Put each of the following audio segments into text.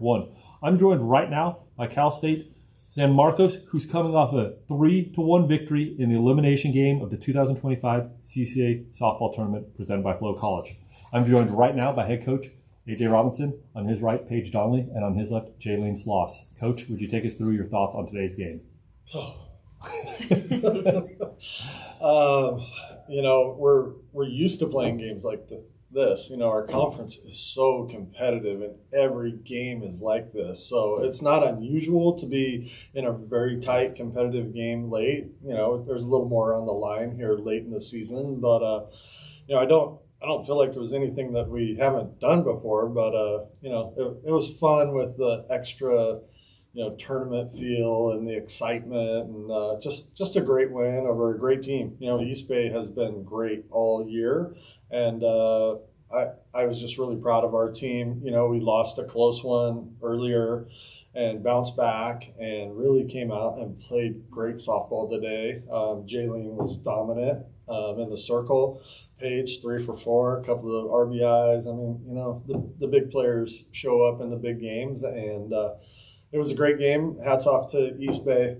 1. I'm joined right now by Cal State San Marcos, who's coming off a 3-1 victory in the elimination game of the 2025 CCAA softball tournament presented by FloCollege. I'm joined right now by head coach AJ Robinson, on his right, Paige Donnelly, and on his left, Jayline Sloss. Coach, would you take us through your thoughts on today's game? We're used to playing games like this. Our conference is so competitive, and every game is like this. So it's not unusual to be in a very tight, competitive game late. There's a little more on the line here late in the season, but I don't feel like it was anything that we haven't done before. But it was fun with the extra tournament feel and the excitement, and just a great win over a great team. East Bay has been great all year, and I was just really proud of our team. We lost a close one earlier and bounced back and really came out and played great softball today. Jayline was dominant in the circle. Paige, 3 for 4, a couple of RBIs. The big players show up in the big games, and it was a great game. Hats off to East Bay.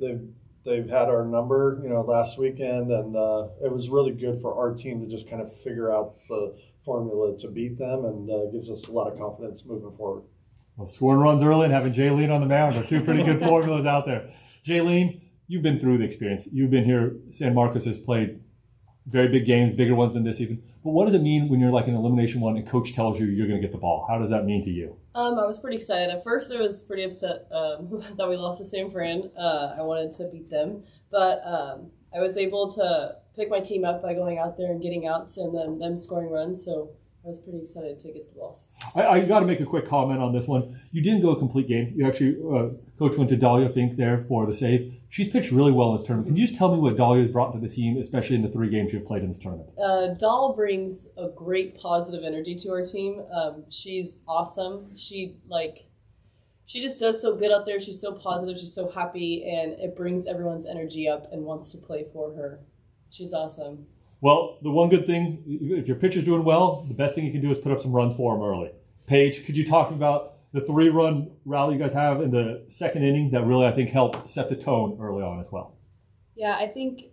They've had our number, last weekend, and it was really good for our team to just kind of figure out the formula to beat them, and gives us a lot of confidence moving forward. Well, scoring runs early and having Jayline on the mound are two pretty good formulas out there. Jayline, you've been through the experience. You've been here. San Marcos has played very big games, bigger ones than this even. But what does it mean when you're like in elimination one and coach tells you you're going to get the ball? How does that mean to you? I was pretty excited. At first, I was pretty upset that we lost to San Fran. I wanted to beat them. But I was able to pick my team up by going out there and getting outs and then them scoring runs. So I was pretty excited to get the ball. I got to make a quick comment on this one. You didn't go a complete game. You actually, Coach went to Dahlia Fink there for the save. She's pitched really well in this tournament. Can you just tell me what Dahlia has brought to the team, especially in the 3 games you've played in this tournament? Dahl brings a great positive energy to our team. She's awesome. She just does so good out there. She's so positive. She's so happy, and it brings everyone's energy up and wants to play for her. She's awesome. Well, the one good thing, if your pitcher's doing well, the best thing you can do is put up some runs for him early. Paige, could you talk about the 3-run rally you guys have in the second inning that really, I think, helped set the tone early on as well? Yeah, I think,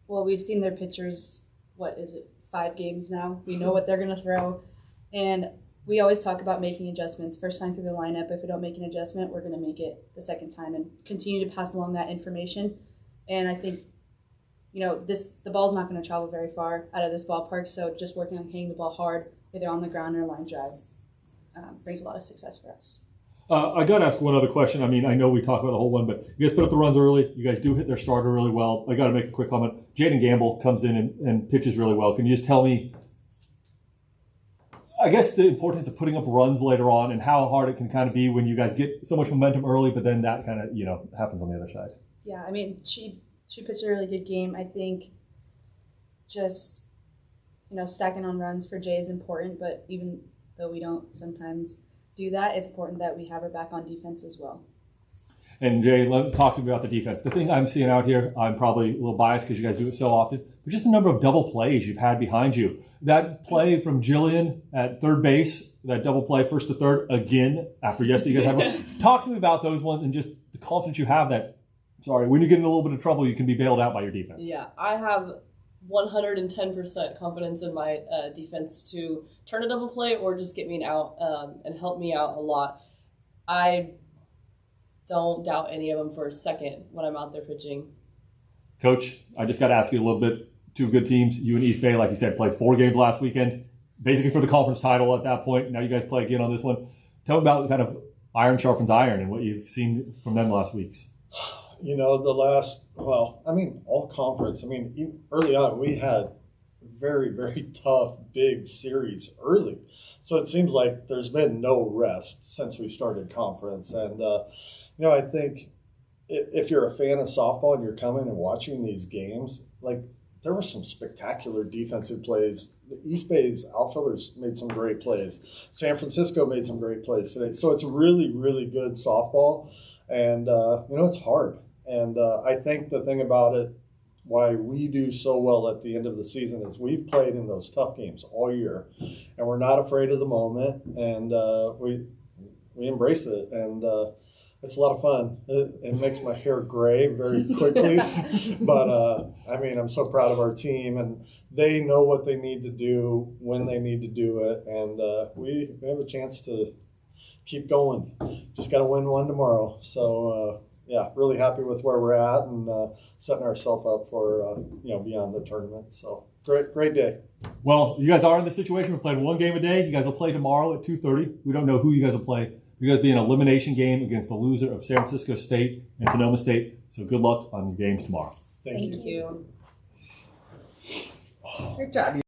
we've seen their pitchers, 5 games now. We know what they're going to throw. And we always talk about making adjustments. First time through the lineup, if we don't make an adjustment, we're going to make it the second time and continue to pass along that information. And I think, the ball's not going to travel very far out of this ballpark, so just working on hitting the ball hard, either on the ground or line drive, brings a lot of success for us. I got to ask one other question. I know we talked about the whole one, but you guys put up the runs early. You guys do hit their starter really well. I got to make a quick comment. Jaden Gamble comes in and pitches really well. Can you just tell me, I guess, the importance of putting up runs later on and how hard it can kind of be when you guys get so much momentum early, but then that kind of, happens on the other side? Yeah, she pitched a really good game. I think just, stacking on runs for Jay is important, but even though we don't sometimes do that, it's important that we have her back on defense as well. And Jay, talking about the defense, the thing I'm seeing out here, I'm probably a little biased because you guys do it so often, but just the number of double plays you've had behind you. That play from Jillian at third base, that double play first to third again after yesterday you guys had. Talk to me about those ones and just the confidence you have that, when you get in a little bit of trouble, you can be bailed out by your defense. Yeah, I have 110% confidence in my defense to turn a double play or just get me out and help me out a lot. I don't doubt any of them for a second when I'm out there pitching. Coach, I just got to ask you a little bit. 2 good teams. You and East Bay, like you said, played 4 games last weekend, basically for the conference title at that point. Now you guys play again on this one. Tell me about kind of iron sharpens iron and what you've seen from them last weeks. All conference. Early on, we had very, very tough, big series early. So it seems like there's been no rest since we started conference. And, I think if you're a fan of softball and you're coming and watching these games, there were some spectacular defensive plays. The East Bay's outfielders made some great plays. San Francisco made some great plays today. So it's really, really good softball. And, it's hard. And I think the thing about it, why we do so well at the end of the season is we've played in those tough games all year, and we're not afraid of the moment. And embrace it, and it's a lot of fun. It makes my hair gray very quickly, but I mean, I'm so proud of our team, and they know what they need to do when they need to do it, and we have a chance to keep going. Just got to win one tomorrow. So yeah, really happy with where we're at and setting ourselves up for beyond the tournament. So great day. Well, you guys are in the situation. We're playing one game a day. You guys will play tomorrow at 2:30. We don't know who you guys will play. You guys be an elimination game against the loser of San Francisco State and Sonoma State. So good luck on your games tomorrow. Thank you. you. Great job.